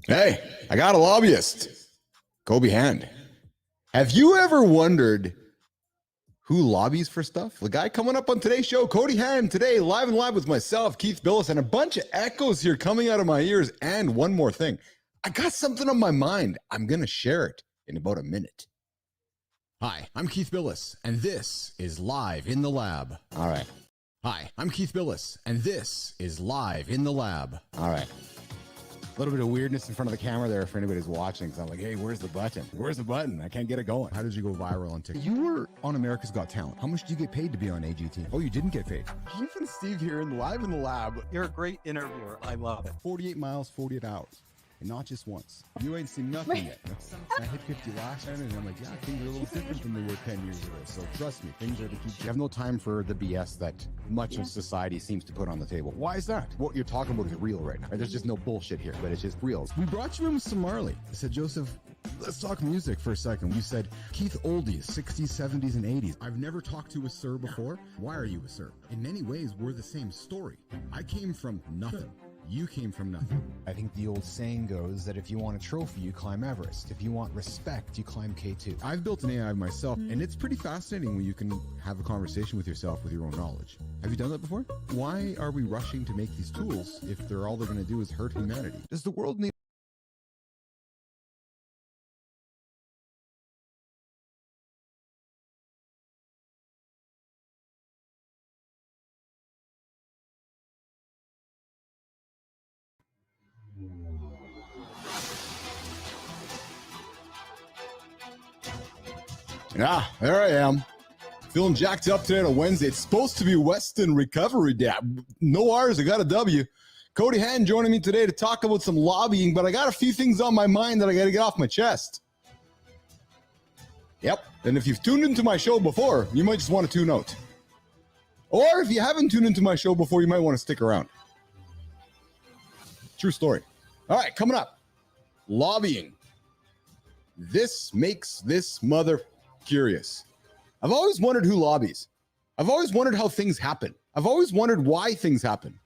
Hey, I got a lobbyist, Cody Hand. Have you ever wondered who lobbies for stuff? The guy coming up on today's show, Cody Hand, today, live and live with myself, Keith Bilous, and a bunch of echoes here coming out of my ears. And one more thing, I got something on my mind. I'm going to share it in about a minute. Hi, I'm Keith Bilous, and this is Live in the Lab. All right. Hi, I'm Keith Bilous, and this is Live in the Lab. All right. A little bit of weirdness in front of the camera there for anybody who's watching. So I'm like, hey, where's the button? Where's the button? I can't get it going. How did you go viral on TikTok? You were on America's Got Talent. How much do you get paid to be on AGT? Oh, you didn't get paid. Keith and Steve here in Live in the Lab. You're a great interviewer. I love it. 48 miles, 48 hours. And not just once. You ain't seen nothing yet. I hit 50 last time, and I'm like, yeah, things are a little different than they were 10 years ago. So trust me, things are to keep. You have no time for the BS that much of society seems to put on the table. Why is that? What you're talking about is real right now. There's just no bullshit here, but it's just real. We brought you in with some Marley. I said, Joseph, let's talk music for a second. You said, Keith, oldies, 60s, 70s, and 80s. I've never talked to a sir before. Why are you a sir? In many ways, we're the same story. I came from nothing. You came from nothing. I think the old saying goes that if you want a trophy, you climb Everest. If you want respect, you climb K2. I've built an AI myself, and it's pretty fascinating when you can have a conversation with yourself with your own knowledge. Have you done that before? Why are we rushing to make these tools if all they're going to do is hurt humanity? Does the world need... Yeah, there I am. Feeling jacked up today on a Wednesday. It's supposed to be Weston Recovery Day. No R's, I got a W. Cody Hand joining me today to talk about some lobbying, but I got a few things on my mind that I got to get off my chest. Yep, and if you've tuned into my show before, you might just want to tune out. Or if you haven't tuned into my show before, you might want to stick around. True story. All right, coming up, lobbying. This makes this mother curious. I've always wondered who lobbies. I've always wondered how things happen. I've always wondered why things happen.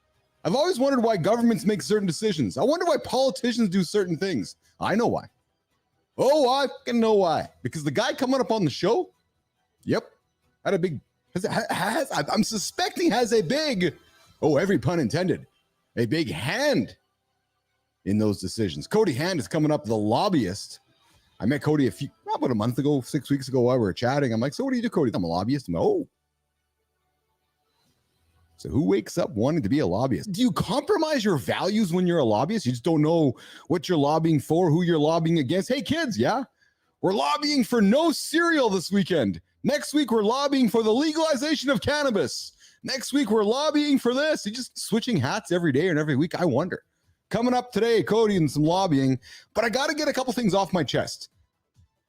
I've always wondered why governments make certain decisions. I wonder why politicians do certain things. I know why. Oh, I can know why. Because the guy coming up on the show, yep, had a big, I'm suspecting has a big, oh, every pun intended, a big hand in those decisions. Cody Hand is coming up, the lobbyist. I met Cody about a month ago, 6 weeks ago while we were chatting. I'm like, so what do you do, Cody? I'm a lobbyist. I'm like, oh. So who wakes up wanting to be a lobbyist? Do you compromise your values when you're a lobbyist? You just don't know what you're lobbying for, who you're lobbying against. Hey, kids, yeah, we're lobbying for no cereal this weekend. Next week, we're lobbying for the legalization of cannabis. Next week, we're lobbying for this. You're just switching hats every day and every week. I wonder. Coming up today, Cody, and some lobbying, but I got to get a couple things off my chest.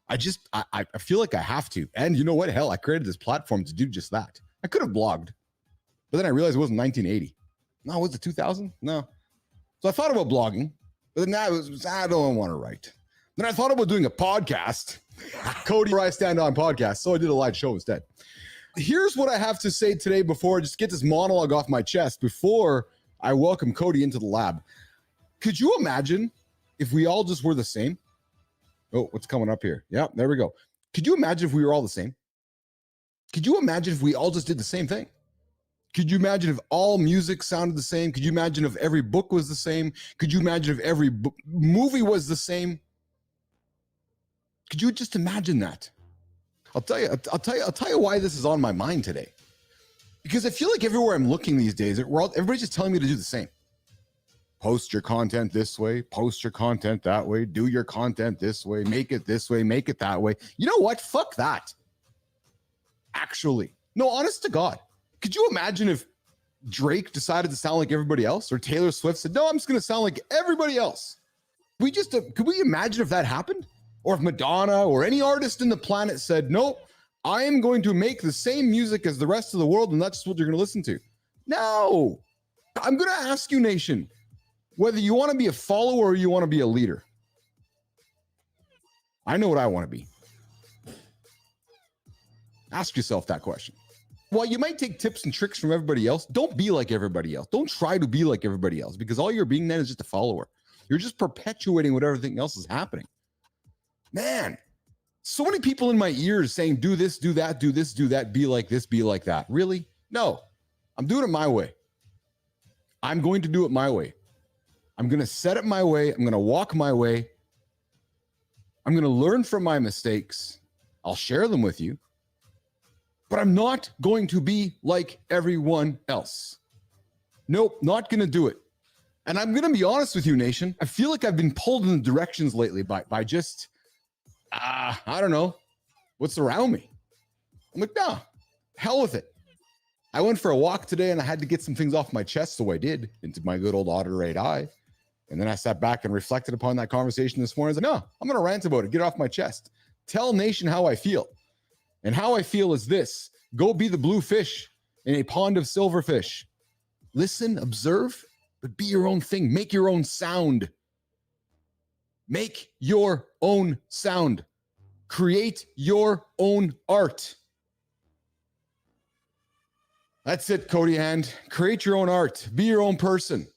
I feel like I have to. And you know what? Hell, I created this platform to do just that. I could have blogged, but then I realized it wasn't 1980. No, was it 2000? No. So I thought about blogging, but then I don't want to write. Then I thought about doing a podcast, Cody Where I Stand On podcast. So I did a live show instead. Here's what I have to say today before I just get this monologue off my chest before I welcome Cody into the lab. Could you imagine if we all just were the same? Oh, what's coming up here? Yeah, there we go. Could you imagine if we were all the same? Could you imagine if we all just did the same thing? Could you imagine if all music sounded the same? Could you imagine if every book was the same? Could you imagine if every movie was the same? Could you just imagine that? I'll tell you why this is on my mind today. Because I feel like everywhere I'm looking these days, everybody's just telling me to do the same. Post your content this way, post your content that way, do your content this way, make it this way, make it that way. You know what? Fuck that. Actually, no, honest to God. Could you imagine if Drake decided to sound like everybody else, or Taylor Swift said, no, I'm just going to sound like everybody else? Could we imagine if that happened? Or if Madonna or any artist in the planet said, nope, I am going to make the same music as the rest of the world, and that's just what you're going to listen to. No. I'm going to ask you, nation, whether you want to be a follower or you want to be a leader. I know what I want to be. Ask yourself that question. While you might take tips and tricks from everybody else, don't be like everybody else. Don't try to be like everybody else, because all you're being then is just a follower. You're just perpetuating what everything else is happening. Man, so many people in my ears saying, do this, do that, do this, do that, be like this, be like that. Really? No, I'm doing it my way. I'm going to do it my way. I'm going to set it my way. I'm going to walk my way. I'm going to learn from my mistakes. I'll share them with you. But I'm not going to be like everyone else. Nope, not going to do it. And I'm going to be honest with you, nation. I feel like I've been pulled in the directions lately by just, I don't know, what's around me. I'm like, nah, hell with it. I went for a walk today and I had to get some things off my chest, so I did, into my good old auto-rate eye. And then I sat back and reflected upon that conversation this morning. I was like, no, I'm going to rant about it, get it off my chest. Tell nation how I feel. And how I feel is this: go be the blue fish in a pond of silverfish. Listen, observe, but be your own thing. Make your own sound. Make your own sound. Create your own art. That's it, Cody Hand. Create your own art. Be your own person.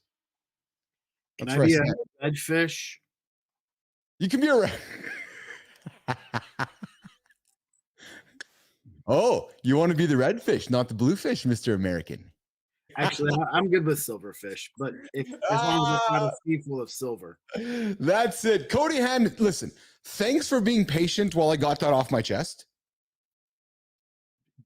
Can I be a red fish? You can be a Oh, you want to be the red fish, not the blue fish, Mr. American. Actually, I'm good with silverfish, but as long as it's not a sea full of silver. That's it. Cody Hand, listen, thanks for being patient while I got that off my chest.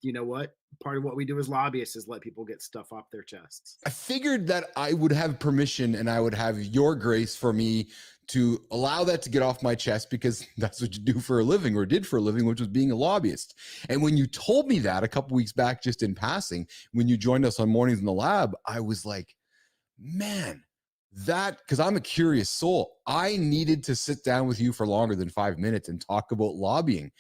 You know what? Part of what we do as lobbyists is let people get stuff off their chests. I figured that I would have permission and I would have your grace for me to allow that to get off my chest, because that's what you do for a living, or did for a living, which was being a lobbyist. And when you told me that a couple weeks back, just in passing, when you joined us on Mornings in the Lab, I was like, man, because I'm a curious soul. I needed to sit down with you for longer than 5 minutes and talk about lobbying.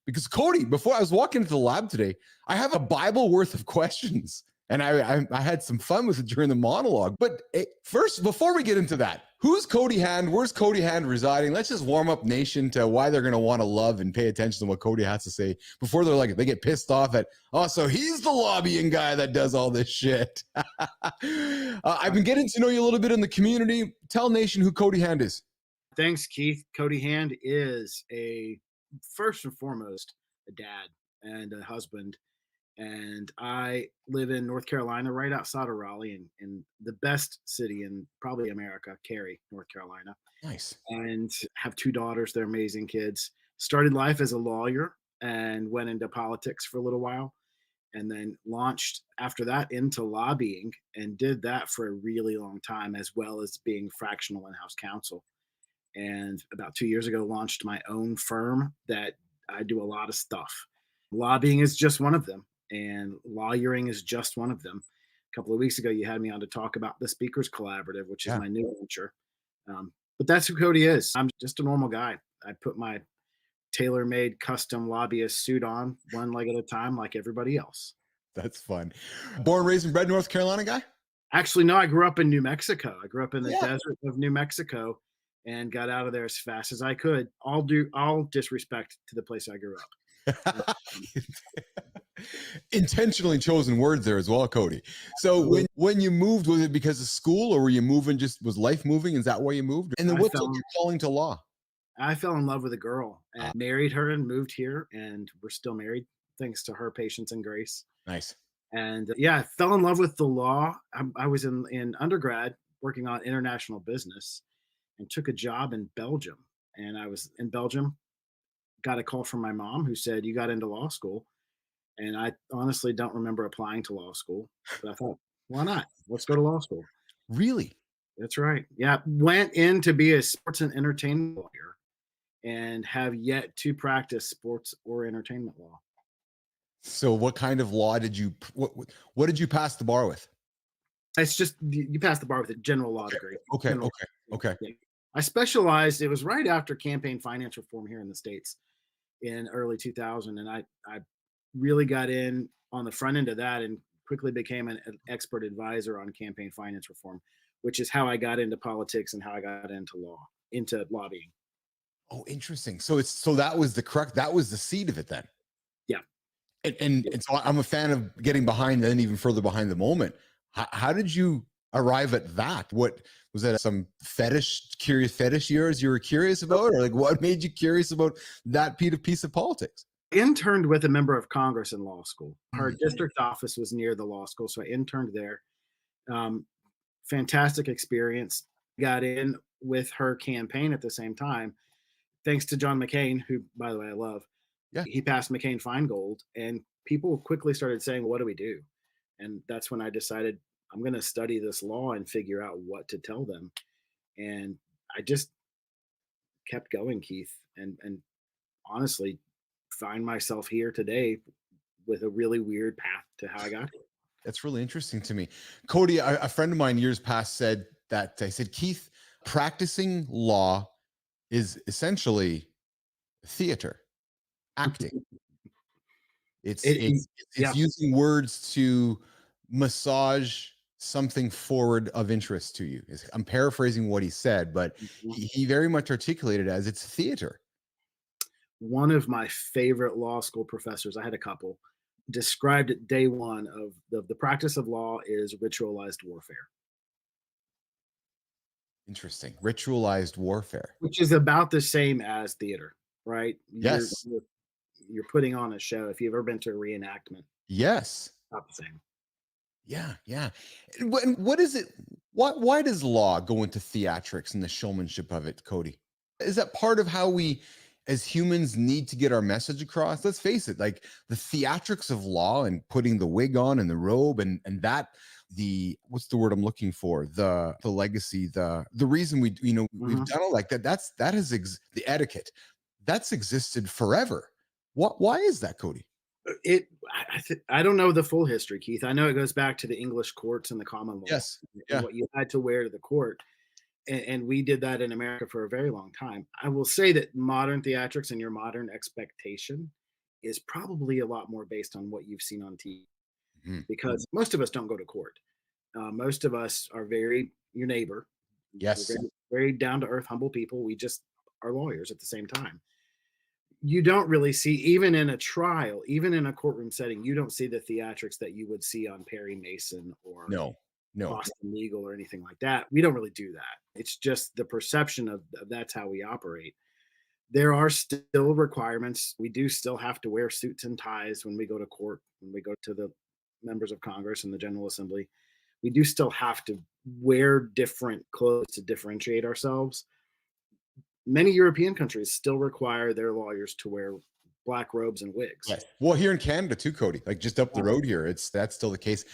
Because Cody, before I was walking into the lab today, I have a Bible worth of questions, and I had some fun with it during the monologue. But first, before we get into that, who's Cody Hand? Where's Cody Hand residing? Let's just warm up nation to why they're going to want to love and pay attention to what Cody has to say before they get pissed off at, oh, so he's the lobbying guy that does all this shit. I've been getting to know you a little bit in the community. Tell nation who Cody Hand is. Thanks, Keith. Cody Hand is first and foremost, a dad and a husband. And I live in North Carolina, right outside of Raleigh, in the best city in probably America, Cary, North Carolina. Nice. And have 2 daughters. They're amazing kids. Started life as a lawyer and went into politics for a little while, and then launched after that into lobbying, and did that for a really long time, as well as being fractional in-house counsel. And about 2 years ago, launched my own firm that I do a lot of stuff. Lobbying is just one of them, and lawyering is just one of them. A couple of weeks ago, you had me on to talk about the Speakers Collaborative, which is my new venture. But that's who Cody is. I'm just a normal guy. I put my tailor-made custom lobbyist suit on one leg at a time, like everybody else. That's fun. Born, raised, and bred North Carolina guy? Actually, no, I grew up in New Mexico. I grew up in the desert of New Mexico and got out of there as fast as I could. All disrespect to the place I grew up. Intentionally chosen words there as well, Cody. So when you moved, was it because of school, or were you moving, was life moving? Is that why you moved? And then what's your calling to law? I fell in love with a girl and married her and moved here, and we're still married thanks to her patience and grace. Nice. And I fell in love with the law. I was in undergrad working on international business, and took a job in Belgium. And I was in Belgium, got a call from my mom who said, you got into law school. And I honestly don't remember applying to law school, but I thought, why not? Let's go to law school. Really? That's right. Yeah. Went in to be a sports and entertainment lawyer, and have yet to practice sports or entertainment law. So what kind of law did you pass the bar with? It's just, you pass the bar with a general law degree. Okay. I specialized, it was right after campaign finance reform here in the States in early 2000. And I really got in on the front end of that, and quickly became an expert advisor on campaign finance reform, which is how I got into politics and how I got into lobbying. Oh, interesting. So that was the seed of it then. Yeah. And so I'm a fan of getting behind, and even further behind the moment. How did you arrive at that? What was that? Some curious fetish years you were curious about, or like what made you curious about that piece of politics? Interned with a member of Congress in law school. Her Mhm. district office was near the law school, so I interned there. Um, Fantastic experience. Got in with her campaign at the same time, thanks to John McCain, who, by the way, I love. Yeah, He passed McCain Feingold, and people quickly started saying, "What do we do?" And that's when I decided I'm going to study this law and figure out what to tell them. And I just kept going, Keith, and honestly find myself here today with a really weird path to how I got here. that's really interesting to me. Cody, a friend of mine years past said that I said, Keith, practicing law is essentially theater, acting. It's It it's it's yeah. using words to massage something forward of interest to you. I'm paraphrasing what he said, but Mhm. he very much articulated it as it's theater. One of my favorite law school professors, I had a couple, described it day one of the practice of law is ritualized warfare, Interesting. Ritualized warfare. which is about the same as theater, right? Yes. You're putting on a show. If you've ever been to a reenactment, Yes. not the same. Yeah, yeah. And what is it? Why does law go into theatrics and the showmanship of it, Cody? Is that part of how we as humans need to get our message across? Let's face it, like the theatrics of law and putting the wig on and the robe and that the what's the word I'm looking for? The legacy, the reason we've Mhm. done it like that, that has the etiquette that's existed forever. Why is that, Cody? I don't know the full history, Keith. I know it goes back to the English courts and the common law Yes. and Yeah. what you had to wear to the court. And we did that in America for a very long time. I will say that modern theatrics and your modern expectation is probably a lot more based on what you've seen on TV Mhm. because most of us don't go to court. Most of us are very your neighbor. We're Yes. very, very down to earth, humble people. We just are lawyers at the same time. You don't really see, even in a trial, even in a courtroom setting, you don't see the theatrics that you would see on Perry Mason or No. No. Boston Legal or anything like that. We don't really do that. It's just the perception of that's how we operate. There are still requirements. We do still have to wear suits and ties when we go to court, when we go to the members of Congress and the General Assembly. We do still have to wear different clothes to differentiate ourselves. Many European countries still require their lawyers to wear black robes and wigs. Yes. Well, here in Canada too, Cody, like just up the road here, that's still the case.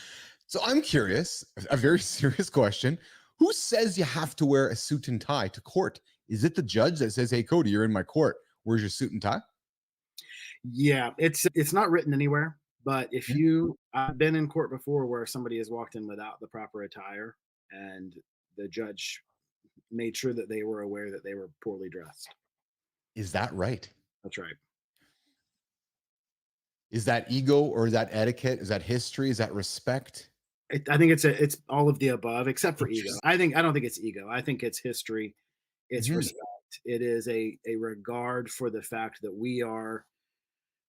So I'm curious, a very serious question. Who says you have to wear a suit and tie to court? Is it the judge that says, "Hey, Cody, you're in my court. Where's your suit and tie?" Yeah, it's not written anywhere, but if Yeah. I've been in court before where somebody has walked in without the proper attire and the judge made sure that they were aware that they were poorly dressed. Is that right? That's right. Is that ego or is that etiquette? Is that history? Is that respect? I think it's all of the above except for ego. Interesting. I don't think it's ego. I think it's history. It's Mhm. respect. It is a regard for the fact that we are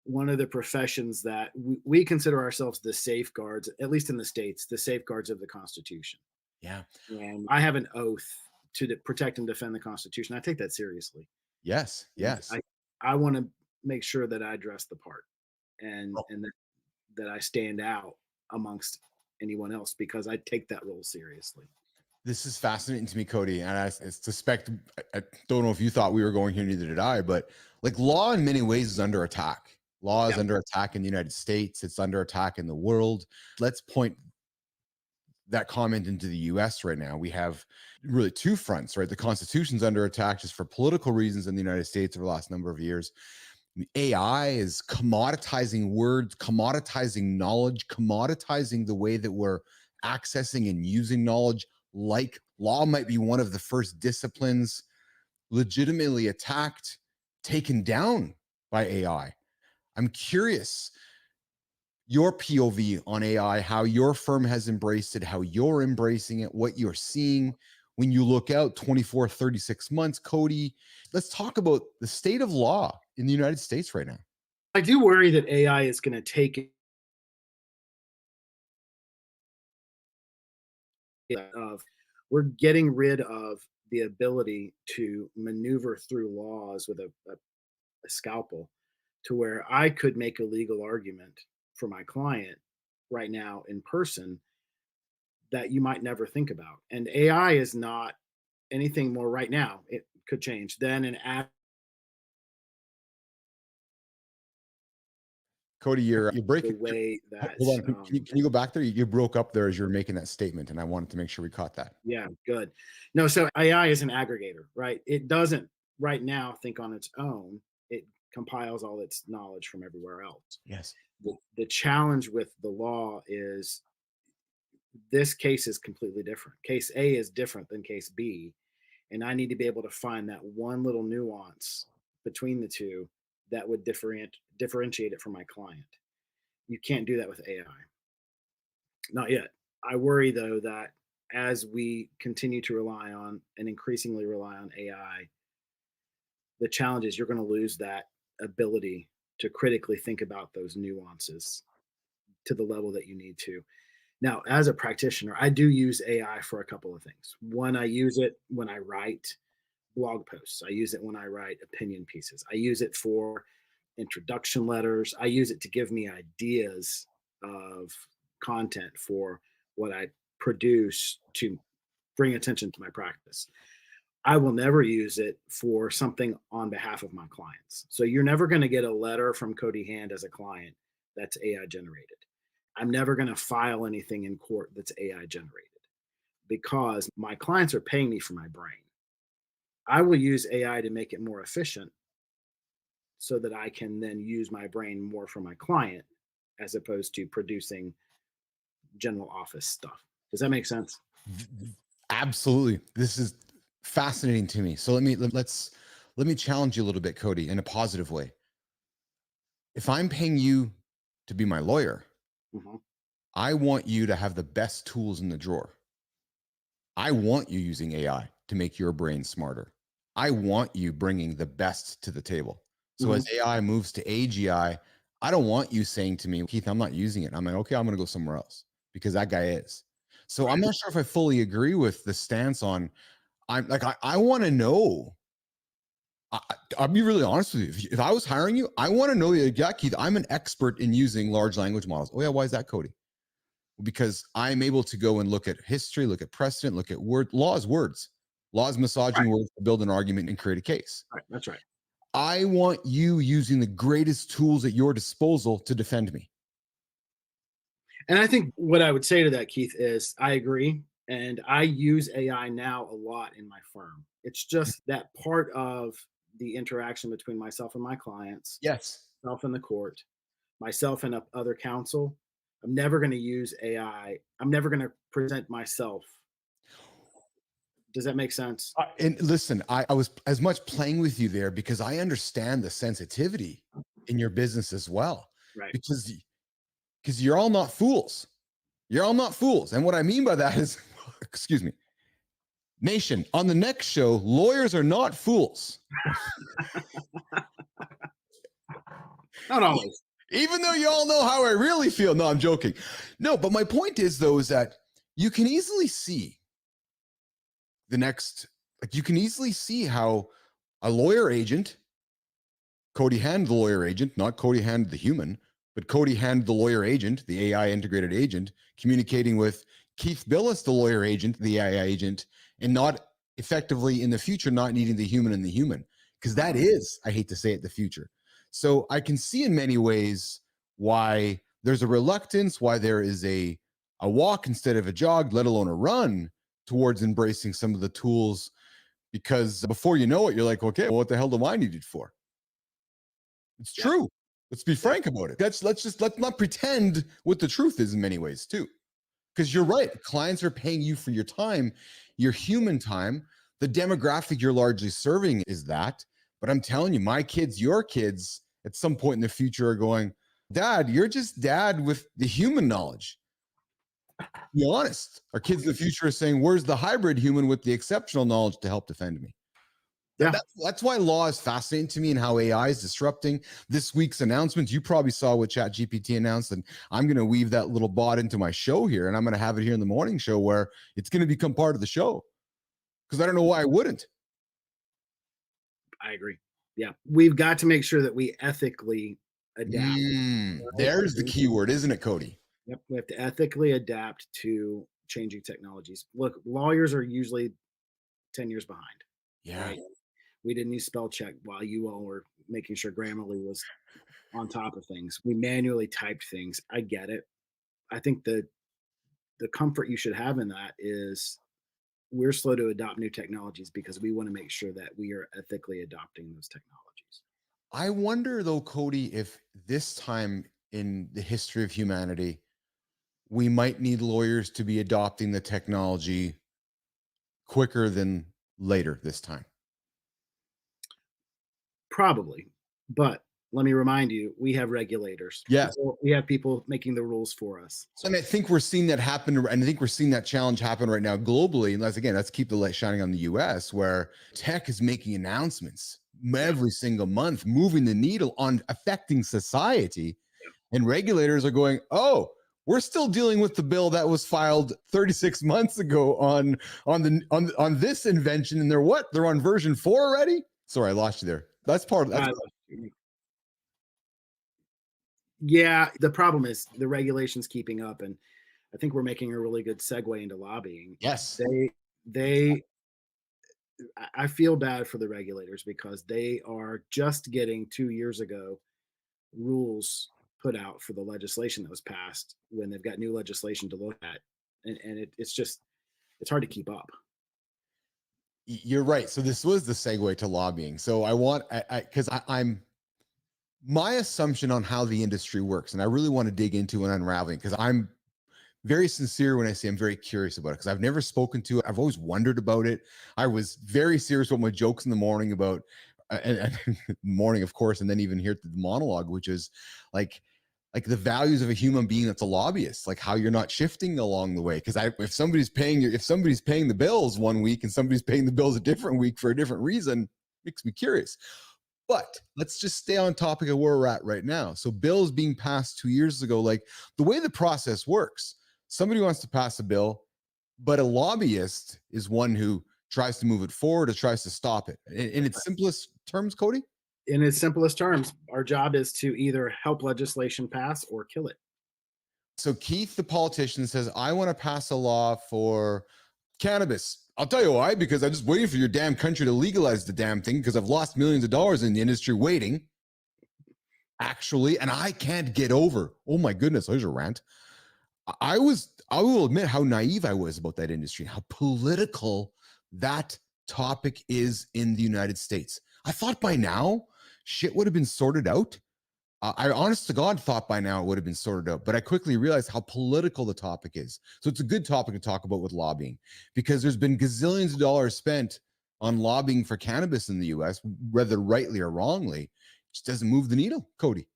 one of the professions that we consider ourselves the safeguards, at least in the States, the safeguards of the Constitution. Yeah. And I have an oath to protect and defend the Constitution. I take that seriously. Yes. And Yes. I want to make sure that I dress the part and Oh, that I stand out amongst anyone else because I take that role seriously. this is fascinating to me, Cody. And I suspect, I don't know if you thought we were going here, neither did I, but like law in many ways is under attack. Law is Yeah. under attack in the United States, it's under attack in the world. Let's point that comment into the US right now. We have really two fronts, right? The Constitution's under attack just for political reasons in the United States over the last number of years. AI is commoditizing words, commoditizing knowledge, commoditizing the way that we're accessing and using knowledge. Like law might be one of the first disciplines legitimately attacked, taken down by AI. I'm curious your POV on AI, how your firm has embraced it, how you're embracing it, what you're seeing when you look out 24, 36 months. Cody, let's talk about the state of law in the United States right now. I do worry that AI is going to take of we're getting rid of the ability to maneuver through laws with a scalpel to where I could make a legal argument for my client right now in person that you might never think about. And AI is not anything more right now. It could change than an app. Cody, you're The breaking. way that, Hold on. Can you go back there? You broke up there as you were making that statement, and I wanted to make sure we caught that. yeah, good. No, so AI is an aggregator, right? It doesn't right now think on its own. It compiles all its knowledge from everywhere else. Yes. The challenge with the law is this case is completely different. Case A is different than case B, and I need to be able to find that one little nuance between the two that would differentiate it from my client. You can't do that with AI. Not yet. I worry though that as we continue to rely on and increasingly rely on AI, the challenge is you're going to lose that ability to critically think about those nuances to the level that you need to. Now, as a practitioner, I do use AI for a couple of things. One, I use it when I write blog posts. I use it when I write opinion pieces. I use it for introduction letters. I use it to give me ideas of content for what I produce to bring attention to my practice. I will never use it for something on behalf of my clients. So you're never going to get a letter from Cody Hand as a client that's AI generated. I'm never going to file anything in court that's AI generated because my clients are paying me for my brain. I will use AI to make it more efficient so that I can then use my brain more for my client as opposed to producing general office stuff. Does that make sense? Absolutely. This is fascinating to me. So let me challenge you a little bit, Cody, in a positive way. If I'm paying you to be my lawyer, Mm-hmm. I want you to have the best tools in the drawer. I want you using AI to make your brain smarter. I want you bringing the best to the table. So as AI moves to AGI, I don't want you saying to me, Keith, I'm not using it. I'm like, okay, I'm going to go somewhere else because that guy is. So I'm not sure if I fully agree with the stance on, I want to know. I'll be really honest with you. If I was hiring you, I want to know, yeah, Keith, I'm an expert in using large language models. Oh yeah, why is that, Cody? Because I'm able to go and look at history, look at precedent, look at words, massaging words to build an argument and create a case. Right. That's right. I want you using the greatest tools at your disposal to defend me. And I think what I would say to that, Keith, is I agree. And I use AI now a lot in my firm. It's just that part of the interaction between myself and my clients, Yes. myself and the court, myself and other counsel. I'm never going to use AI. I'm never going to present myself. Does that make sense? And listen, I was as much playing with you there because I understand the sensitivity in your business as well. Right. Because you're all not fools. You're all not fools. And what I mean by that is, excuse me, nation, on the next show, lawyers are not fools. Not always. Even though you all know how I really feel. No, I'm joking. No, but my point is, though, is that you can easily see you can easily see how a lawyer agent, Cody Hand, the lawyer agent, not Cody Hand, the human, but Cody Hand, the lawyer agent, the AI integrated agent, communicating with Keith Bilous, the lawyer agent, the AI agent, and not effectively in the future, not needing the human in the human. Because that is, I hate to say it, the future. So I can see in many ways why there's a reluctance, why there is a walk instead of a jog, let alone a run towards embracing some of the tools. Because before you know it, you're like, okay, well, what the hell do I need it for? It's true. Let's be frank about it. Let's not pretend what the truth is in many ways too. Because you're right. Clients are paying you for your time, your human time. The demographic you're largely serving is that. But I'm telling you, my kids, your kids, at some point in the future are going, Dad, you're just dad with the human knowledge. Be honest. Our kids in the future are saying, where's the hybrid human with the exceptional knowledge to help defend me? Yeah. That's why law is fascinating to me, and how AI is disrupting this week's announcements. You probably saw what ChatGPT announced, and I'm going to weave that little bot into my show here, and I'm going to have it here in the morning show where it's going to become part of the show, because I don't know why I wouldn't. I agree. Yeah. We've got to make sure that we ethically adapt. There's the key word, isn't it, Cody? Yep. We have to ethically adapt to changing technologies. Look, lawyers are usually 10 years behind. Yeah. Right? We didn't use spell check while you all were making sure Grammarly was on top of things. We manually typed things. I get it. I think the comfort you should have in that is we're slow to adopt new technologies because we want to make sure that we are ethically adopting those technologies. I wonder, though, Cody, if this time in the history of humanity, we might need lawyers to be adopting the technology quicker than later this time. Probably. But let me remind you, we have regulators. Yes. We have people making the rules for us. And I think we're seeing that happen. And I think we're seeing that challenge happen right now globally. And let's keep the light shining on the US, where tech is making announcements every single month, moving the needle on affecting society. And regulators are going, oh, we're still dealing with the bill that was filed 36 months ago on this invention. And they're on version 4 already. Sorry, I lost you there. That's part of that. Yeah, the problem is the regulations keeping up, and I think we're making a really good segue into lobbying. Yes. I feel bad for the regulators because they are just getting 2 years ago rules put out for the legislation that was passed when they've got new legislation to look at, and it's hard to keep up. You're right. So this was the segue to lobbying. So I'm my assumption on how the industry works, and I really want to dig into and unraveling, because I'm very sincere when I say I'm very curious about it, because I've never spoken to it. I've always wondered about it. I was very serious about my jokes in the morning about and morning, of course, and then even here at the monologue, which is like the values of a human being that's a lobbyist, like how you're not shifting along the way. Because if somebody's paying the bills one week and somebody's paying the bills a different week for a different reason, makes me curious. But let's just stay on topic of where we're at right now. So bills being passed 2 years ago, like the way the process works, somebody wants to pass a bill, but a lobbyist is one who tries to move it forward or tries to stop it. In its simplest terms, Cody? In its simplest terms, our job is to either help legislation pass or kill it. So Keith, the politician, says, I want to pass a law for cannabis. I'll tell you why, because I'm just waiting for your damn country to legalize the damn thing, because I've lost millions of dollars in the industry waiting, actually, and I can't get over. Oh my goodness, there's a rant. I will admit how naive I was about that industry, how political that topic is in the United States. I thought by now shit would have been sorted out. I honest to God thought by now it would have been sorted out, but I quickly realized how political the topic is. So it's a good topic to talk about with lobbying, because there's been gazillions of dollars spent on lobbying for cannabis in the US, whether rightly or wrongly. It just doesn't move the needle, Cody.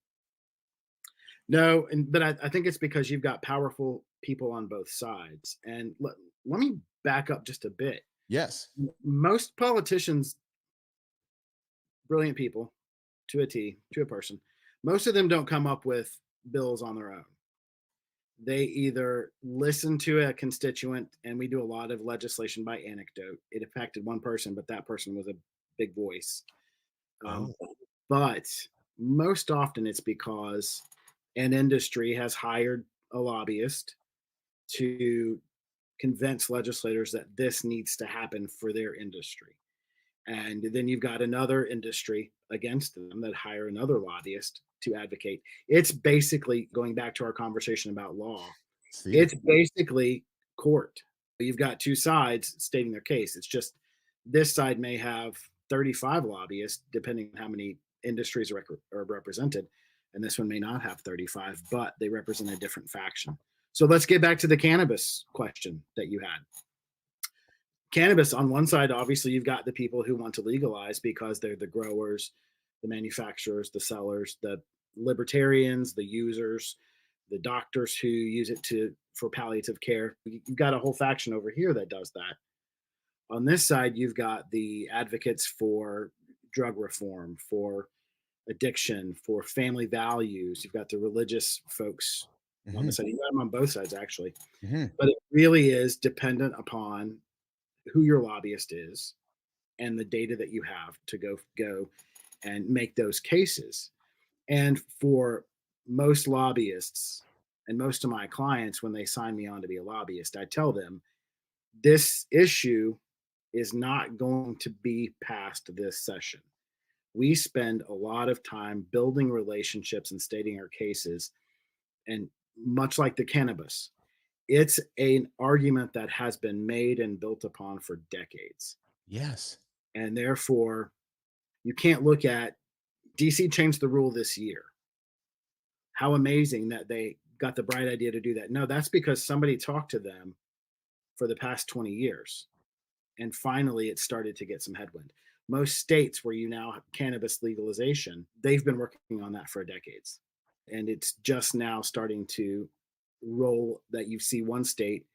No, but I think it's because you've got powerful people on both sides. And let me back up just a bit. Yes. Most politicians, brilliant people to a T, to a person, most of them don't come up with bills on their own. They either listen to a constituent, and we do a lot of legislation by anecdote. It affected one person, but that person was a big voice. But most often it's because an industry has hired a lobbyist to convince legislators that this needs to happen for their industry. And then you've got another industry against them that hire another lobbyist to advocate. It's basically, going back to our conversation about law, it's basically court. You've got two sides stating their case. It's just this side may have 35 lobbyists, depending on how many industries are represented, and this one may not have 35, but they represent a different faction. So let's get back to the cannabis question that you had. Cannabis, on one side, obviously, you've got the people who want to legalize because they're the growers, the manufacturers, the sellers, the libertarians, the users, the doctors who use it for palliative care. You've got a whole faction over here that does that. On this side, you've got the advocates for drug reform, for addiction, for family values. You've got the religious folks on the Mhm, side. You got them on both sides, actually. mhm. But it really is dependent upon who your lobbyist is and the data that you have to go and make those cases. And for most lobbyists and most of my clients, when they sign me on to be a lobbyist, I tell them this issue is not going to be passed this session. We spend a lot of time building relationships and stating our cases. And much like the cannabis, it's an argument that has been made and built upon for decades. Yes. And therefore, you can't look at DC changed the rule this year. How amazing that they got the bright idea to do that. No, that's because somebody talked to them for the past 20 years. And finally, it started to get some headwind. Most states where you now have cannabis legalization, they've been working on that for decades. And it's just now starting to roll that you see one state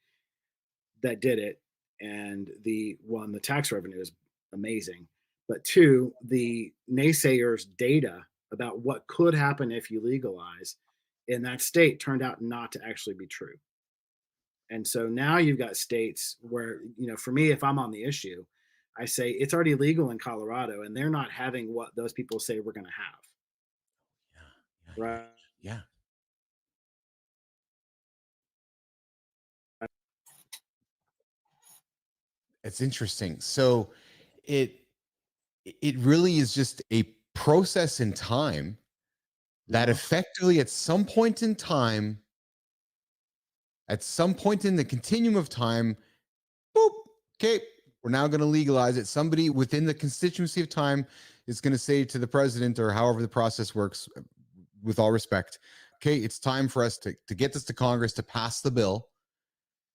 that did it, and the tax revenue is amazing. But two, the naysayers' data about what could happen if you legalize in that state turned out not to actually be true. And so now you've got states where, for me, if I'm on the issue, I say it's already legal in Colorado and they're not having what those people say we're going to have. Yeah, yeah, yeah, Right. yeah. It's interesting. So it it really is just a process in time that Uh-huh. effectively at some point in the continuum of time, boop, okay, we're now going to legalize it. Somebody within the constituency of time is going to say to the president or however the process works, with all respect, okay, it's time for us to get this to Congress to pass the bill.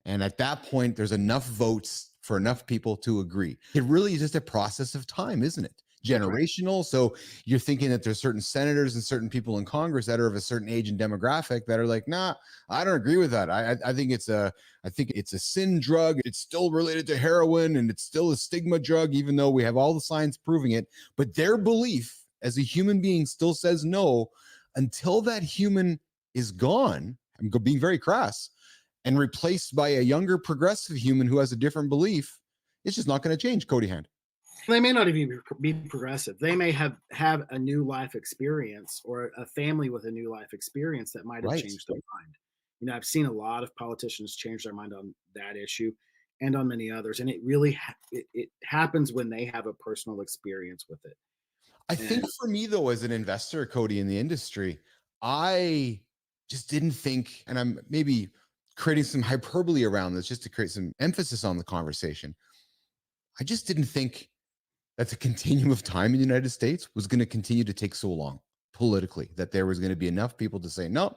And at that point, there's enough votes for enough people to agree. It really is just a process of time, isn't it? Right. Generational. So you're thinking that there's certain senators and certain people in Congress that are of a certain age and demographic that are like, nah, I don't agree with that. I think it's a sin drug. It's still related to heroin and it's still a stigma drug, even though we have all the science proving it. But their belief as a human being still says no until that human is gone. I'm being very crass and replaced by a younger progressive human who has a different belief, it's just not going to change, Cody Hand. They may not even be progressive. They may have a new life experience or a family with a new life experience that might have Right. changed their mind. I've seen a lot of politicians change their mind on that issue and on many others, and it really it happens when they have a personal experience with it. I think And for me, though, as an investor, Cody, in the industry, I just didn't think, and I'm maybe creating some hyperbole around this just to create some emphasis on the conversation. I just didn't think that the continuum of time in the United States was going to continue to take so long politically, that there was going to be enough people to say, no,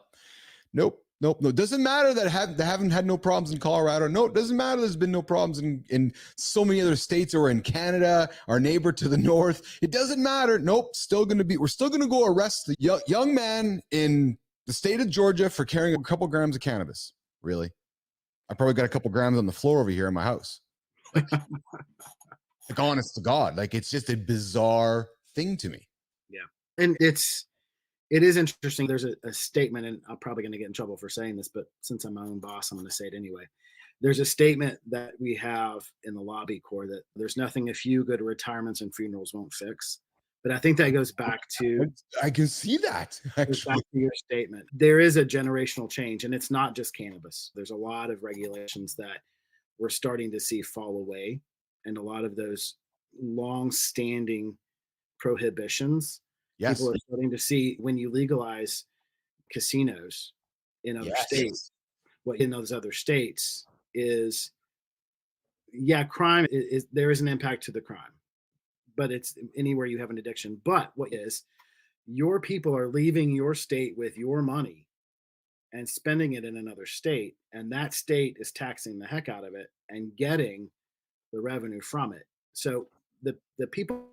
nope, nope, no. Doesn't matter that they haven't had no problems in Colorado. No, it doesn't matter. There's been no problems in so many other states or in Canada, our neighbor to the north. It doesn't matter. Nope, we're still going to go arrest the young man in the state of Georgia for carrying a couple grams of cannabis. Really? I probably got a couple grams on the floor over here in my house. Like honest to God, like it's just a bizarre thing to me. yeah, and it is interesting. There's a statement, and I'm probably going to get in trouble for saying this, but since I'm my own boss, I'm going to say it anyway. There's a statement that we have in the lobby core that there's nothing a few good retirements and funerals won't fix. But I think that I can see that goes back actually. to your statement. There is a generational change, and it's not just cannabis. There's a lot of regulations that we're starting to see fall away, and a lot of those long-standing prohibitions. People Yes. are starting to see when you legalize casinos in other Yes. states, what in those other states is, yeah, crime is there is an impact to the crime, but it's anywhere you have an addiction. But what is your people are leaving your state with your money and spending it in another state, and that state is taxing the heck out of it and getting the revenue from it. So the people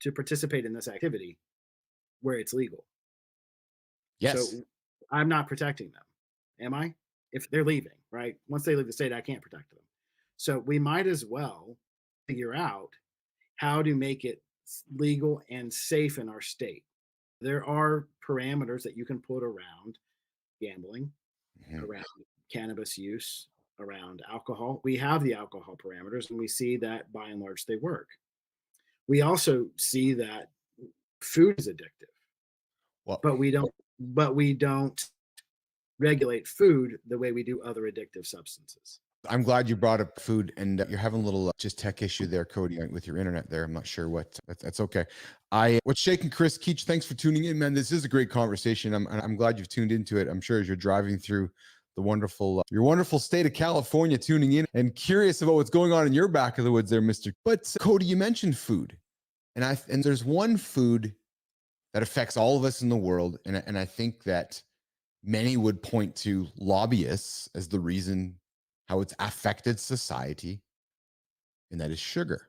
to participate in this activity where it's legal. Yes. So I'm not protecting them, am I? If they're leaving, right? Once they leave the state, I can't protect them. So we might as well figure out how to make it legal and safe in our state. There are parameters that you can put around gambling, around cannabis use, around alcohol. We have the alcohol parameters, and we see that by and large they work. We also see that food is addictive, Well, but we don't regulate food the way we do other addictive substances. I'm glad you brought up food, and you're having a little just tech issue there, Cody, with your internet there. I'm not sure what. That's okay. What's shaking, Chris Keach? Thanks for tuning in, man. This is a great conversation. I'm glad you've tuned into it. I'm sure as you're driving through the your wonderful state of California, tuning in and curious about what's going on in your back of the woods there, Mister. But Cody, you mentioned food, and there's one food that affects all of us in the world, and I think that many would point to lobbyists as the reason how it's affected society, and that is sugar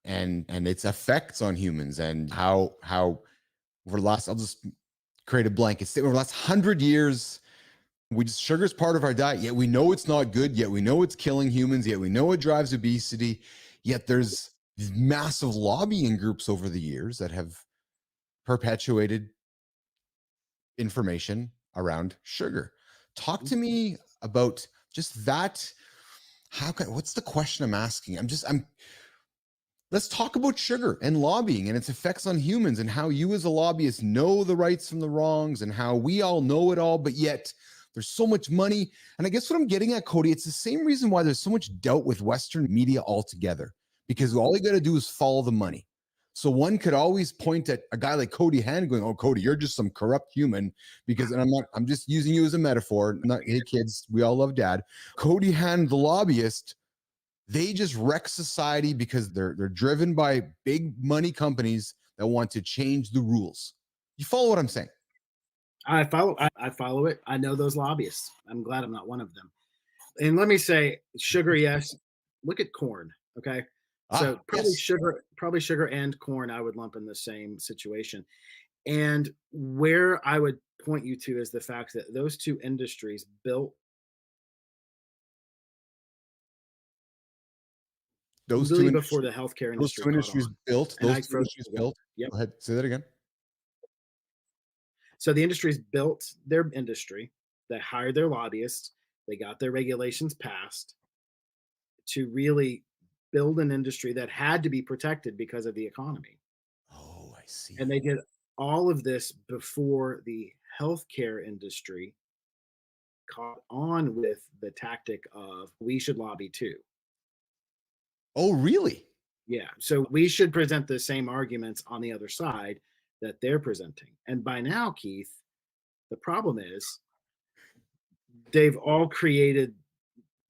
and its effects on humans, and how over the last, I'll just create a blanket statement, over the last 100 years, sugar is part of our diet, yet we know it's not good, yet we know it's killing humans, yet we know it drives obesity, yet there's these massive lobbying groups over the years that have perpetuated information around sugar. Talk to me about just that. What's the question I'm asking? Let's talk about sugar and lobbying and its effects on humans, and how you as a lobbyist know the rights from the wrongs, and how we all know it all, but yet there's so much money. And I guess what I'm getting at, Cody, it's the same reason why there's so much doubt with Western media altogether, because all you got to do is follow the money. So one could always point at a guy like Cody Hand going, "Oh, Cody, you're just some corrupt human," because, and I'm just using you as a metaphor. Not, hey kids, we all love dad. Cody Hand, the lobbyist, they just wreck society because they're driven by big money companies that want to change the rules. You follow what I'm saying? I follow it. I know those lobbyists. I'm glad I'm not one of them. And let me say, sugar, yes. Look at corn. Okay. So probably sugar and corn, I would lump in the same situation. And where I would point you to is the fact that those two industries built before the healthcare industry. Those two industries built. Yep. Go ahead, say that again. So the industries built their industry. They hired their lobbyists. They got their regulations passed to really build an industry that had to be protected because of the economy. Oh, I see. And they did all of this before the healthcare industry caught on with the tactic of we should lobby too. Oh, really? Yeah. So we should present the same arguments on the other side that they're presenting. And by now, Keith, the problem is they've all created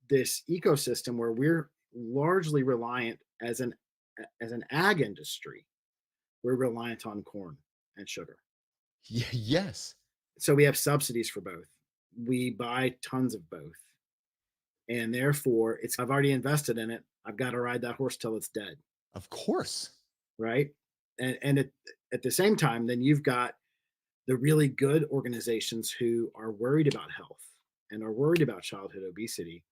this ecosystem where we're largely reliant as an ag industry. We're reliant on corn and sugar. Yes. So we have subsidies for both. We buy tons of both. And therefore, I've already invested in it. I've got to ride that horse till it's dead. Of course. Right. And at the same time, then you've got the really good organizations who are worried about health and are worried about childhood obesity.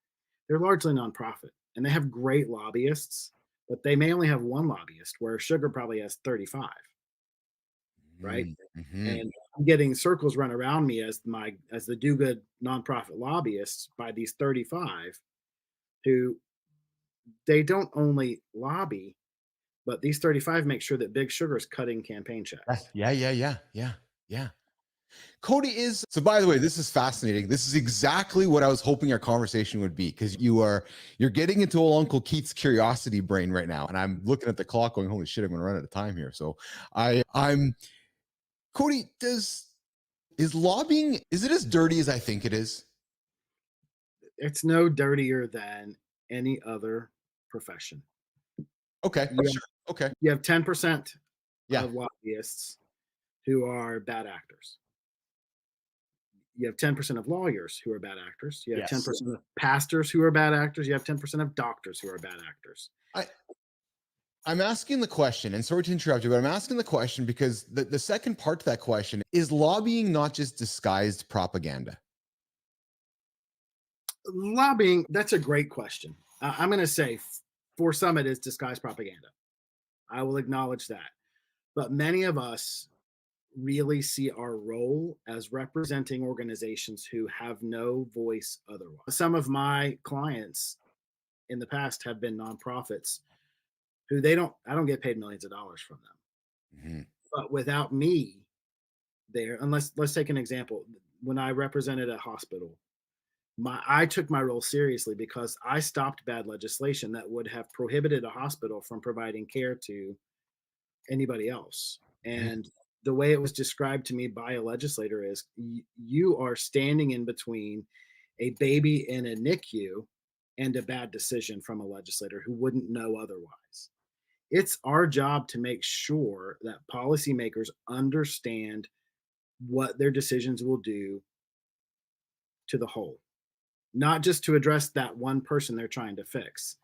They're largely nonprofit, and they have great lobbyists, but they may only have one lobbyist, where sugar probably has 35. Right. Mm-hmm. And I'm getting circles run around me as the do-good nonprofit lobbyists by these 35 who they don't only lobby, but these 35 make sure that Big Sugar is cutting campaign checks. Yeah. Cody so by the way, this is fascinating. This is exactly what I was hoping our conversation would be, because you're getting into old Uncle Keith's curiosity brain right now. And I'm looking at the clock going, holy shit, I'm gonna run out of time here. So I'm Cody, is lobbying, is it as dirty as I think it is? It's no dirtier than any other profession. Okay. Sure. Okay. You have 10% of lobbyists who are bad actors. You have 10% of lawyers who are bad actors. You have 10% of pastors who are bad actors. You have 10% of doctors who are bad actors. I'm asking the question, and sorry to interrupt you, but I'm asking the question because the second part to that question is lobbying not just disguised propaganda? Lobbying, that's a great question. I'm going to say for some it is disguised propaganda. I will acknowledge that. But many of us really see our role as representing organizations who have no voice otherwise. Some of my clients in the past have been nonprofits who I don't get paid millions of dollars from them. Mhm. But without me there, unless let's take an example. When I represented a hospital, I took my role seriously because I stopped bad legislation that would have prohibited a hospital from providing care to anybody else. Mhm. And the way it was described to me by a legislator is you are standing in between a baby in a NICU and a bad decision from a legislator who wouldn't know otherwise. It's our job to make sure that policymakers understand what their decisions will do to the whole, not just to address that one person they're trying to fix,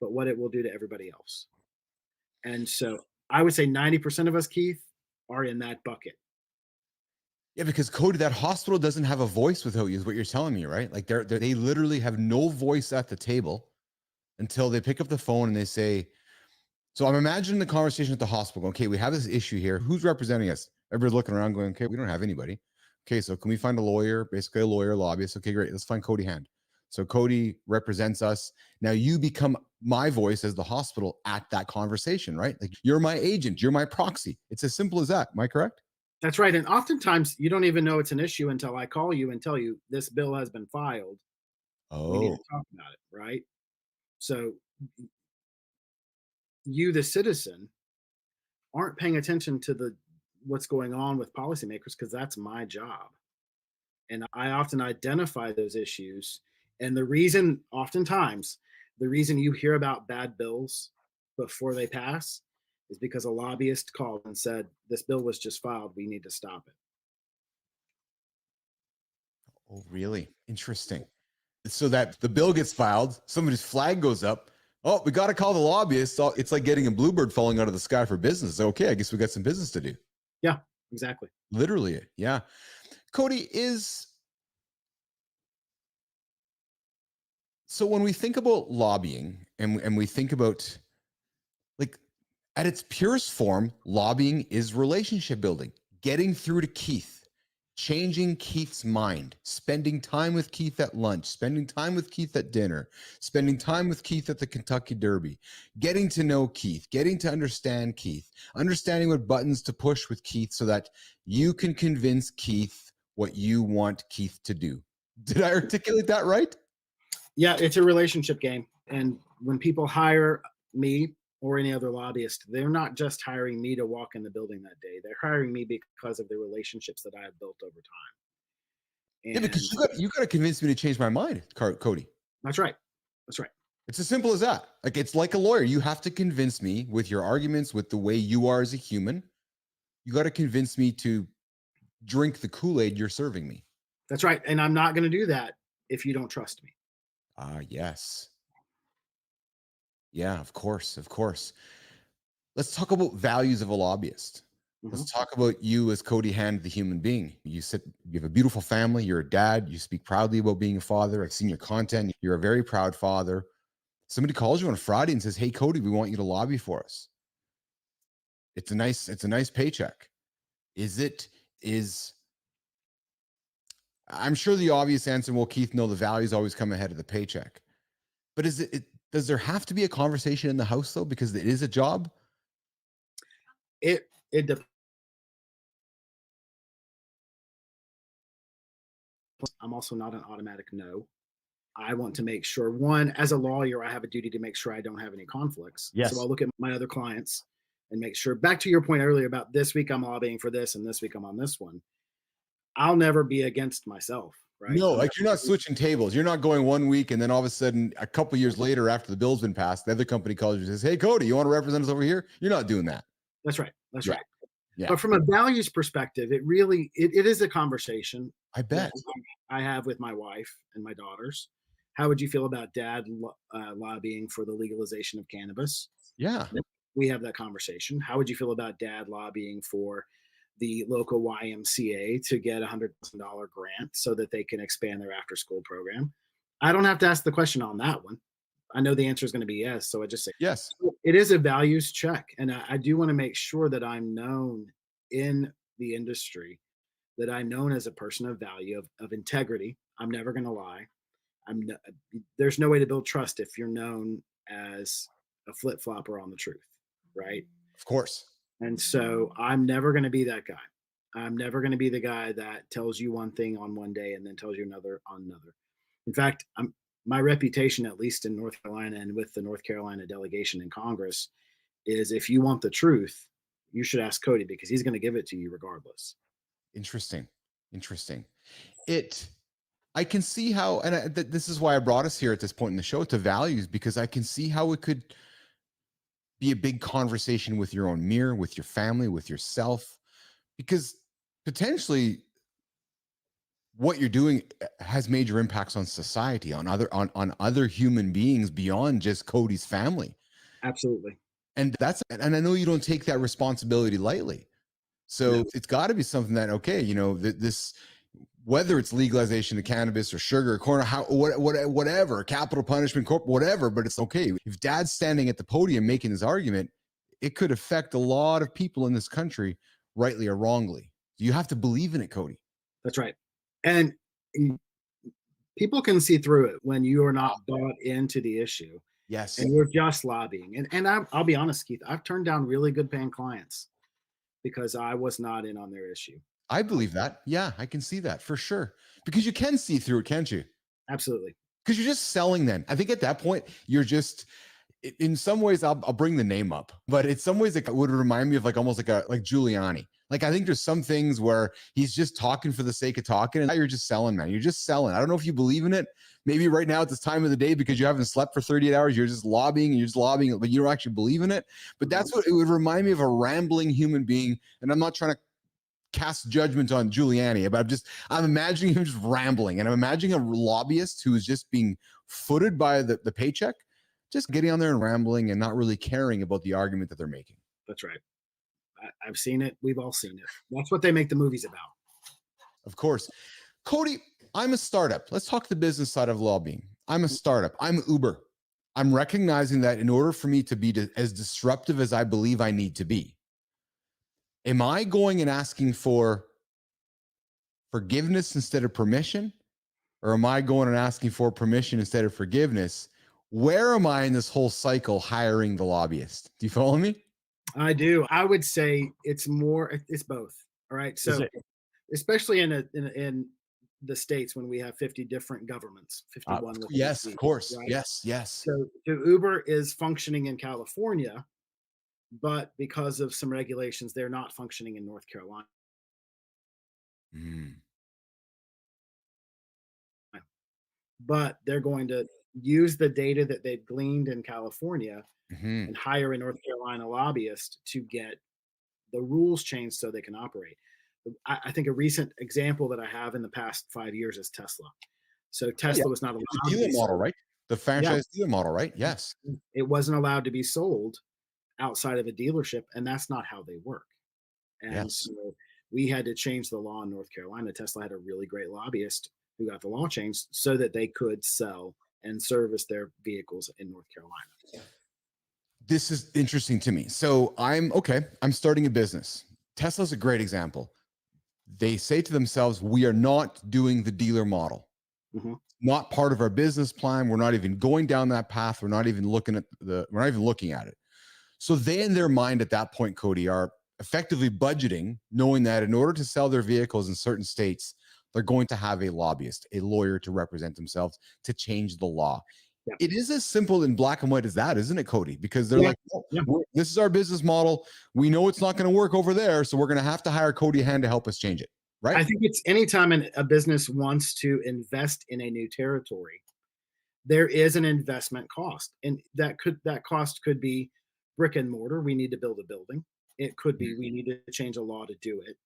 but what it will do to everybody else. And so I would say 90% of us, Keith, are in that bucket. Yeah, because Cody, that hospital doesn't have a voice without you, is what you're telling me, right? Like they literally have no voice at the table until they pick up the phone and they say, so I'm imagining the conversation at the hospital. Going, okay, we have this issue here. Who's representing us? Everybody's looking around going, okay, we don't have anybody. Okay, so can we find a lawyer, basically a lawyer, lobbyist? Okay, great. Let's find Cody Hand. So Cody represents us. Now you become my voice as the hospital at that conversation, right? Like you're my agent, you're my proxy. It's as simple as that. Am I correct? That's right. And oftentimes you don't even know it's an issue until I call you and tell you this bill has been filed. We need Oh, to talk about it. Right. So you, the citizen, aren't paying attention to the what's going on with policymakers because that's my job. And I often identify those issues. And oftentimes, the reason you hear about bad bills before they pass is because a lobbyist called and said, this bill was just filed. We need to stop it. oh, really? Interesting. So that the bill gets filed, somebody's flag goes up. Oh, we got to call the lobbyist. So it's like getting a bluebird falling out of the sky for business. Okay, I guess we got some business to do. Yeah, exactly. Literally, yeah. Cody, is so when we think about lobbying and we think about like at its purest form, lobbying is relationship building, getting through to Keith, changing Keith's mind, spending time with Keith at lunch, spending time with Keith at dinner, spending time with Keith at the Kentucky Derby, getting to know Keith, getting to understand Keith, understanding what buttons to push with Keith so that you can convince Keith what you want Keith to do. Did I articulate that right? Yeah, it's a relationship game. And when people hire me or any other lobbyist, they're not just hiring me to walk in the building that day. They're hiring me because of the relationships that I have built over time. Yeah, because And you got to convince me to change my mind, Cody. that's right. That's right. It's as simple as that. Like it's like a lawyer. You have to convince me with your arguments, with the way you are as a human. You got to convince me to drink the Kool-Aid you're serving me. That's right. And I'm not going to do that if you don't trust me. Ah, yes. Yeah, of course, of course. Let's talk about values of a lobbyist. Let's talk about you as Cody Hand, the human being. You have a beautiful family. You're a dad. You speak proudly about being a father. I've seen your content. You're a very proud father. Somebody calls you on a Friday and says, "Hey, Cody, we want you to lobby for us." It's a nice paycheck. Is I'm sure the obvious answer, well, Keith, no, the values always come ahead of the paycheck. But does there have to be a conversation in the house though? Because it is a job? It depends. I'm also not an automatic no. I want to make sure, one, as a lawyer, I have a duty to make sure I don't have any conflicts. Yes. So I'll look at my other clients and make sure, back to your point earlier about this week I'm lobbying for this and this week I'm on this one. I'll never be against myself, right? No, like you're not switching tables. You're not going one week and then all of a sudden, a couple years later, after the bill's been passed, the other company calls you and says, "Hey, Cody, you want to represent us over here?" You're not doing that. That's right. That's Yeah. right. Yeah. But from a values perspective, it is a conversation I bet. I have with my wife and my daughters. How would you feel about dad lobbying for the legalization of cannabis? Yeah. We have that conversation. How would you feel about dad lobbying for the local YMCA to get $100,000 grant so that they can expand their after school program? I don't have to ask the question on that one. I know the answer is going to be yes. So I just say, Yes. so it is a values check. And I do want to make sure that I'm known in the industry, that I'm known as a person of value, of integrity. I'm never going to lie. There's no way to build trust if you're known as a flip flopper on the truth, right? Of course. And so I'm never going to be that guy. I'm never going to be the guy that tells you one thing on one day and then tells you another on another. In fact, my reputation, at least in North Carolina and with the North Carolina delegation in Congress, is if you want the truth, you should ask Cody because he's going to give it to you regardless. Interesting. Interesting. I can see how, and this is why I brought us here at this point in the show, to values, because I can see how it could be a big conversation with your own mirror, with your family, with yourself, because potentially what you're doing has major impacts on society, on other human beings beyond just Cody's family. Absolutely. And I know you don't take that responsibility lightly. So No. it's got to be something that, okay, this, whether it's legalization of cannabis or sugar or corn, whatever, capital punishment, whatever, but it's okay. If Dad's standing at the podium making this argument, it could affect a lot of people in this country, rightly or wrongly. You have to believe in it, Cody. That's right. And people can see through it when you are not bought into the issue. Yes. And you're just lobbying. And I'll be honest, Keith, I've turned down really good paying clients because I was not in on their issue. I believe that. Yeah, I can see that for sure. Because you can see through it, can't you? Absolutely. Because you're just selling then. I think at that point, you're just, in some ways, I'll bring the name up, but in some ways, it would remind me of almost like Giuliani. Like, I think there's some things where he's just talking for the sake of talking, and now you're just selling, man. You're just selling. I don't know if you believe in it. Maybe right now at this time of the day, because you haven't slept for 38 hours, you're just lobbying, but you don't actually believe in it. But that's what it would remind me of, a rambling human being. And I'm not trying to cast judgment on Giuliani, but I'm imagining him just rambling, and I'm imagining a lobbyist who is just being footed by the paycheck, just getting on there and rambling and not really caring about the argument that they're making. That's right. I've seen it. We've all seen it. That's what they make the movies about. Of course. Cody, I'm a startup. Let's talk the business side of lobbying. I'm a startup. I'm Uber. I'm recognizing that in order for me to be as disruptive as I believe I need to be, am I going and asking for forgiveness instead of permission? Or am I going and asking for permission instead of forgiveness? Where am I in this whole cycle hiring the lobbyist? Do you follow me? I do. I would say it's both. All right. So especially in the states when we have 50 different governments, 51. Yes, of course. Right? Yes. So Uber is functioning in California, but because of some regulations, they're not functioning in North Carolina. But they're going to use the data that they've gleaned in California and hire a North Carolina lobbyist to get the rules changed so they can operate. I think a recent example that I have in the past 5 years is Tesla. So Tesla was not allowed the dealer model, right? The franchise dealer model, right? Yes. It wasn't allowed to be sold outside of a dealership, and that's not how they work. And so we had to change the law in North Carolina. Tesla had a really great lobbyist who got the law changed so that they could sell and service their vehicles in North Carolina. This is interesting to me. So I'm starting a business. Tesla's a great example. They say to themselves, we are not doing the dealer model. Not part of our business plan. We're not even going down that path. We're not even looking at it. So they, in their mind at that point, Cody, are effectively budgeting, knowing that in order to sell their vehicles in certain states, they're going to have a lobbyist, a lawyer to represent themselves to change the law. Yeah. It is as simple in black and white as that, isn't it, Cody? Because they're this is our business model. We know it's not going to work over there, so we're going to have to hire Cody Hand to help us change it, right? I think it's anytime a business wants to invest in a new territory, there is an investment cost, and that cost could be brick and mortar. We need to build a building. It could be we need to change a law to do it.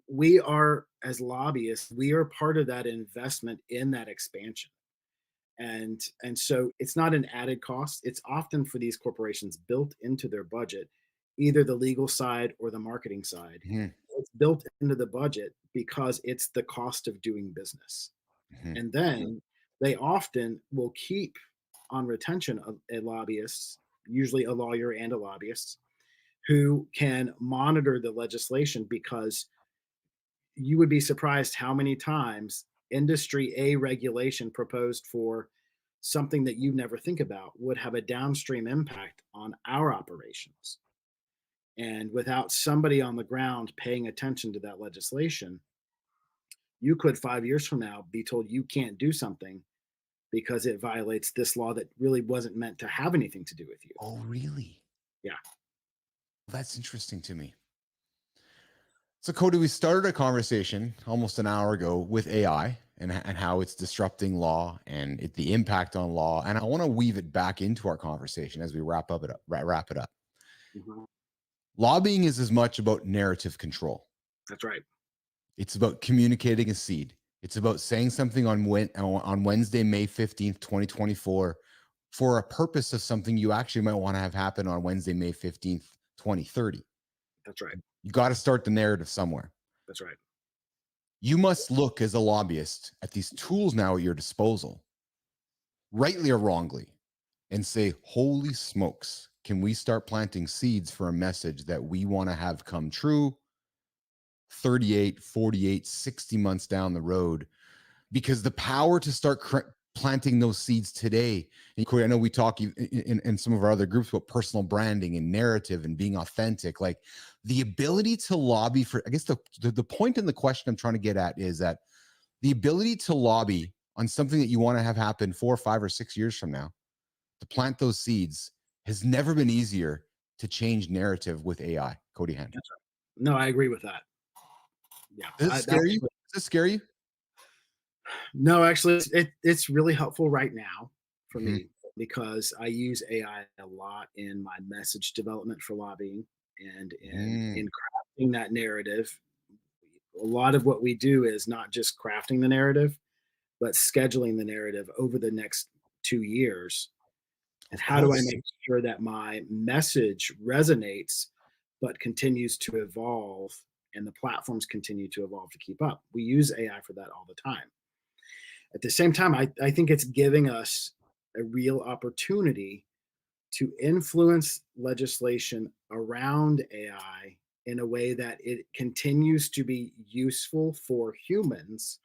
We are, as lobbyists, we are part of that investment in that expansion. And so it's not an added cost. It's often for these corporations built into their budget, either the legal side or the marketing side. It's built into the budget because it's the cost of doing business. And then they often will keep on retention a lobbyist, usually a lawyer and a lobbyist, who can monitor the legislation, because you would be surprised how many times industry A regulation proposed for something that you never think about would have a downstream impact on our operations. And without somebody on the ground paying attention to that legislation, you could 5 years from now be told you can't do something because it violates this law that really wasn't meant to have anything to do with you. Oh, really? Yeah. That's interesting to me. So, Cody, we started a conversation almost an hour ago with AI and how it's disrupting law and the impact on law. And I want to weave it back into our conversation as we wrap it up. Mhm. Lobbying is as much about narrative control. That's right. It's about communicating a seed. It's about saying something on Wednesday, May 15th, 2024, for a purpose of something you actually might want to have happen on Wednesday, May 15th, 2030. That's right. You got to start the narrative somewhere. That's right. You must look as a lobbyist at these tools now at your disposal, rightly or wrongly, and say, holy smokes, can we start planting seeds for a message that we want to have come true 38, 48, 60 months down the road? Because the power to start planting those seeds today. And Corey, I know we talk in some of our other groups about personal branding and narrative and being authentic. Like the ability to lobby for, I guess the point in the question I'm trying to get at is that the ability to lobby on something that you want to have happen 4, 5, or 6 years from now, to plant those seeds, has never been easier to change narrative with AI. Cody Hand. That's right. No, I agree with that. Yeah. Does it scare you? Does it scare you? No, actually, it's really helpful right now for Mhm. me, because I use AI a lot in my message development for lobbying and in crafting that narrative. A lot of what we do is not just crafting the narrative, but scheduling the narrative over the next 2 years. And Of how do I course. make sure that my message resonates but continues to evolve, and the platforms continue to evolve to keep up? We use AI for that all the time. At the same time, I think it's giving us a real opportunity to influence legislation around AI in a way that it continues to be useful for humans,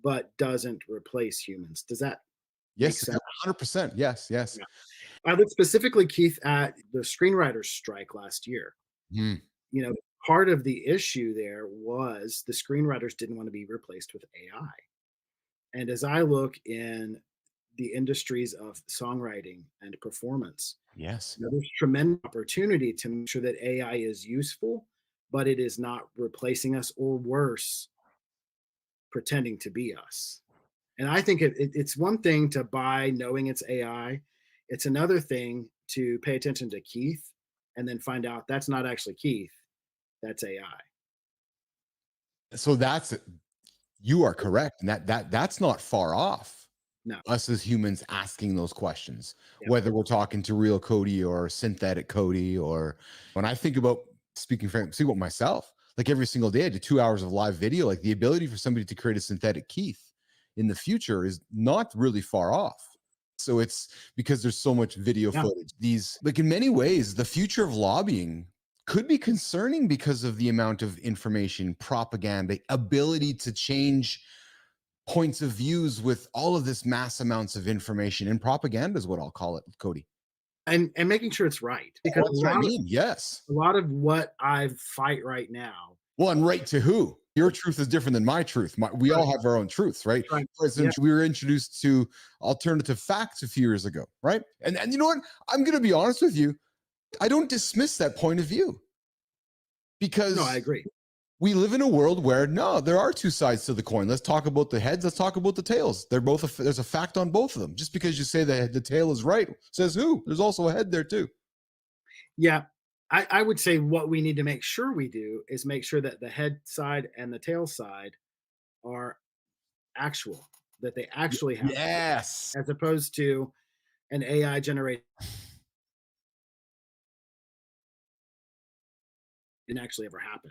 but doesn't replace humans. Does that make Yes, sense? 100%. Yes, yes. Yeah. I looked specifically, Keith, at the screenwriters strike last year. Mm. You know, part of the issue there was the screenwriters didn't want to be replaced with AI. And as I look in the industries of songwriting and performance, Yes. there's tremendous opportunity to make sure that AI is useful, but it is not replacing us, or worse, pretending to be us. And I think it's one thing to buy knowing it's AI. It's another thing to pay attention to Keith and then find out that's not actually Keith, that's AI. So you are correct. And that's not far off. No. Us as humans asking those questions, Yeah. whether we're talking to real Cody or synthetic Cody, or when I think about speaking about myself, like every single day I do 2 hours of live video, like the ability for somebody to create a synthetic Keith in the future is not really far off. So it's because there's so much video Yeah. footage. These, like in many ways, the future of lobbying could be concerning because of the amount of information, propaganda, ability to change points of views with all of this mass amounts of information, and propaganda is what I'll call it, Cody. And making sure it's right. Because That's what I mean. Yes. a lot of what I fight right now. Well, and right to who? Your truth is different than my truth. We all have our own truths, right? Right. For instance, we were introduced to alternative facts a few years ago, right? And you know what? I'm going to be honest with you. I don't dismiss that point of view, because No, I agree. we live in a world where no, there are two sides to the coin. Let's talk about the heads. Let's talk about the tails. They're both. There's a fact on both of them. Just because you say that the tail is right, says who? There's also a head there too. Yeah. I would say what we need to make sure we do is make sure that the head side and the tail side are actual, that they actually happen, Yes. as opposed to an AI generated didn't actually ever happen.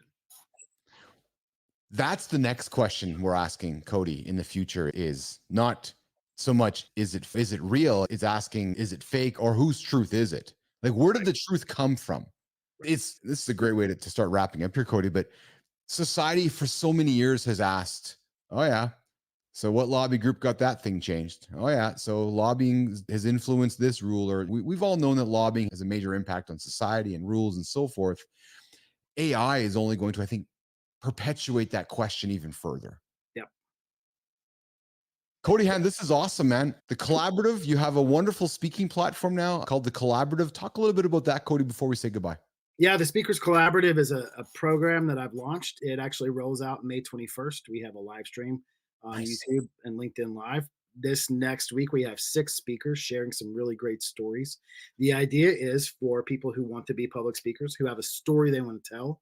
That's the next question we're asking, Cody, in the future is not so much is it real? It's asking, is it fake, or whose truth is it? Like, where did the truth come from? This is a great way to start wrapping up here, Cody. But society for so many years has asked, oh yeah, so what lobby group got that thing changed? Oh yeah, so lobbying has influenced this rule, or we've all known that lobbying has a major impact on society and rules and so forth. AI is only going to, I think, perpetuate that question even further. Yep. Cody Hand, this is awesome, man. The Collaborative, you have a wonderful speaking platform now called The Collaborative. Talk a little bit about that, Cody, before we say goodbye. Yeah, the Speakers Collaborative is a program that I've launched. It actually rolls out May 21st. We have a live stream on YouTube and LinkedIn Live. This next week, we have 6 speakers sharing some really great stories. The idea is for people who want to be public speakers, who have a story they want to tell,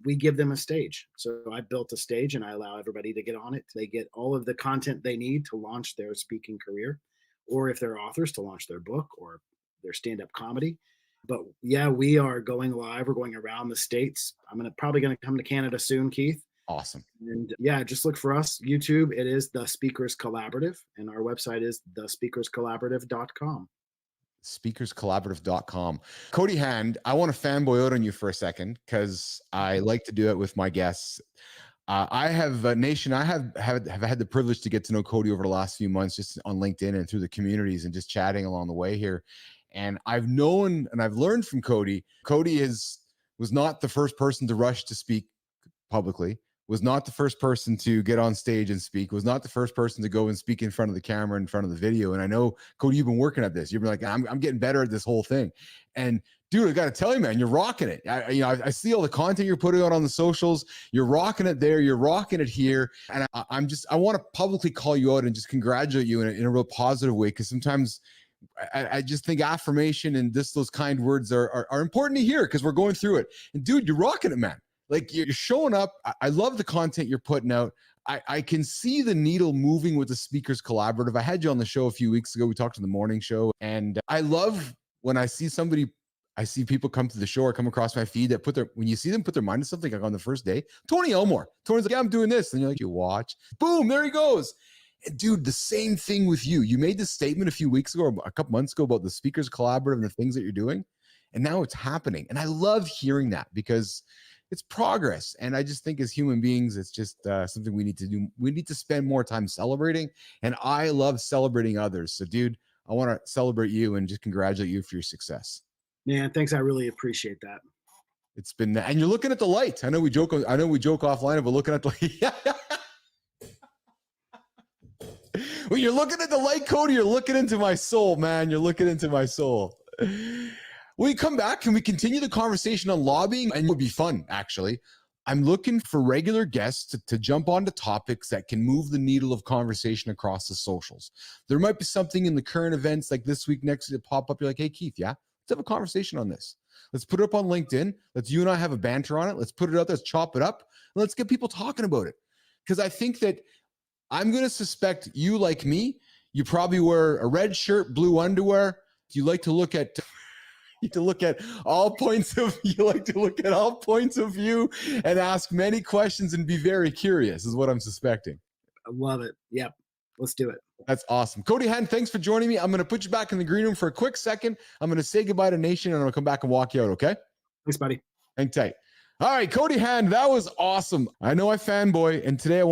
we give them a stage. So I built a stage and I allow everybody to get on it. They get all of the content they need to launch their speaking career, or if they're authors, to launch their book or their stand-up comedy. But yeah, we are going live. We're going around the states. I'm probably going to come to Canada soon, Keith. Awesome. And yeah, just look for us. YouTube, it is The Speakers Collaborative, and our website is thespeakerscollaborative.com. Speakerscollaborative.com. Cody Hand, I want to fanboy out on you for a second because I like to do it with my guests. I have Nation. I have had the privilege to get to know Cody over the last few months, just on LinkedIn and through the communities and just chatting along the way here. And I've known and I've learned from Cody. Cody was not the first person to rush to speak publicly, was not the first person to get on stage and speak, was not the first person to go and speak in front of the camera, in front of the video. And I know, Cody, you've been working at this. You've been like, I'm getting better at this whole thing. And dude, I got to tell you, man, you're rocking it. I see all the content you're putting out on the socials. You're rocking it there. You're rocking it here. And I want to publicly call you out and just congratulate you in a real positive way. Cause sometimes I just think affirmation and those kind words are important to hear because we're going through it. And dude, you're rocking it, man. Like, you're showing up. I love the content you're putting out. I can see the needle moving with the Speakers Collaborative. I had you on the show a few weeks ago. We talked on the morning show. And I love when I see people come to the show or come across my feed that when you see them put their mind to something, like on the first day, Tony Elmore. Tony's like, yeah, I'm doing this. And you're like, you watch. Boom, there he goes. And dude, the same thing with you. You made this statement a few weeks ago, or a couple months ago, about the Speakers Collaborative and the things that you're doing. And now it's happening. And I love hearing that because it's progress. And I just think as human beings, it's just something we need to do. We need to spend more time celebrating. And I love celebrating others. So dude, I want to celebrate you and just congratulate you for your success. Man, thanks. I really appreciate that. It's been, and you're looking at the light. I know we joke offline about looking at the when you're looking at the light, Cody, you're looking into my soul, man. You're looking into my soul. When we come back, can we continue the conversation on lobbying? And it would be fun, actually. I'm looking for regular guests to jump onto topics that can move the needle of conversation across the socials. There might be something in the current events like this week, next week, pop up. You're like, hey, Keith, yeah, let's have a conversation on this. Let's put it up on LinkedIn. You and I have a banter on it. Let's put it out there. Let's chop it up. And let's get people talking about it. Because I think that I'm going to suspect you, like me, you probably wear a red shirt, blue underwear. You like to look at all points of view and ask many questions and be very curious is what I'm suspecting. I love it. Yep. Let's do it. That's awesome. Cody Hand, thanks for joining me. I'm going to put you back in the green room for a quick second. I'm going to say goodbye to Nation and I'm going to come back and walk you out. Okay. Thanks, buddy. Hang tight. All right, Cody Hand, that was awesome. I know I fanboy, and today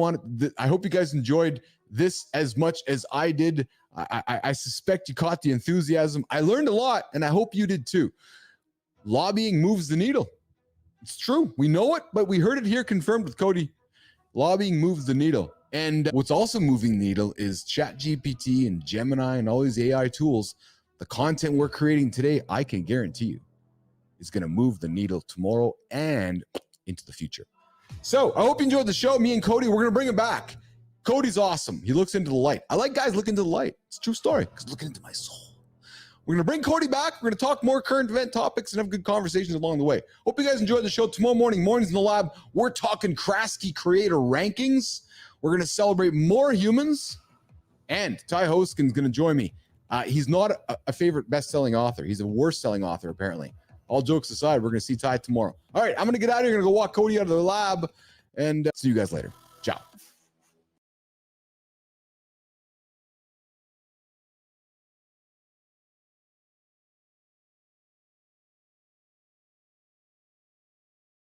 I hope you guys enjoyed this as much as I did. I suspect you caught the enthusiasm. I learned a lot, and I hope you did too. Lobbying moves the needle. It's true. We know it, but we heard it here confirmed with Cody. Lobbying moves the needle. And what's also moving the needle is ChatGPT and Gemini and all these AI tools. The content we're creating today, I can guarantee you, is going to move the needle tomorrow and into the future. So I hope you enjoyed the show. Me and Cody, we're going to bring him back. Cody's awesome. He looks into the light. I like guys looking into the light. It's a true story because looking into my soul. We're going to bring Cody back. We're going to talk more current event topics and have good conversations along the way. Hope you guys enjoyed the show. Tomorrow mornings in the lab, we're talking Krasky creator rankings. We're going to celebrate more humans. And Ty Hoskin's going to join me. He's not a favorite best-selling author. He's a worst-selling author, apparently. All jokes aside, we're going to see Ty tomorrow. All right, I'm going to get out of here. I'm going to go walk Cody out of the lab and see you guys later.